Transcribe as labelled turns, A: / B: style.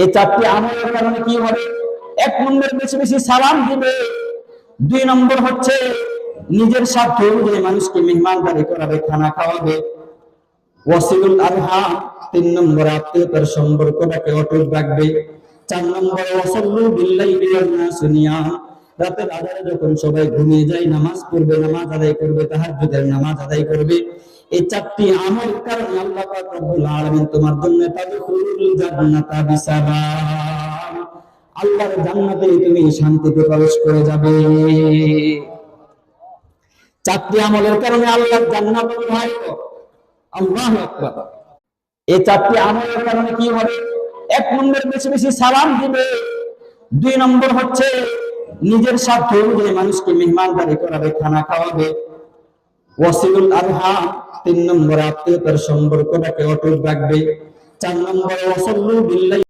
A: এই চারটি আমলের কারণে কি হবে? 1 নম্বর বেশি বেশি সালাম দিবে। 2 নম্বর হচ্ছে নিজের স্বার্থ অনুযায়ী মানুষকে মেহমানদারি করাবে, খানা খাওয়াবে। ওয়াসিলুল আরহাম, 3 নম্বর আত্মীয়তার সম্পর্কটাকে অটুট রাখবে। 4 নম্বর ওয়াসাল্লু বিল্লাইলি ওয়ান নাসু নিয়াম, রাতের আধারে যখন সবাই ঘুমিয়ে যায় নামাজ পড়বে, নামাজ আদায় করবে, তাহাজ্জুদের নামাজ আদায় করবে। এই 4টি আমল কারণে আল্লাহ পাক রব্বুল আলামিন তোমার জন্য তাদখুলুল জান্নাতা বিসালাম, আল্লাহর জান্নাতে তুমি শান্তিতে প্রবেশ করে যাবে। 4টি আমলের কারণে আল্লাহর জান্নাত হয়। আল্লাহু আকবার। এই 4টি আমলের কারণে কি হবে? 1 নম্বর বেশি বেশি সালাম দিবে। 2 নম্বর হচ্ছে নিজের স্বার্থ অনুযায়ী মানুষকে মেহমানদারি করাবে, খানা খাওয়াবে। ওয়াসিলুল আরহাম, 3 নম্বর আত্মীয়তার সম্পর্কটাকে অটুট রাখবে। 4 নম্বর ওয়াসাল্লু বিল্লাইলি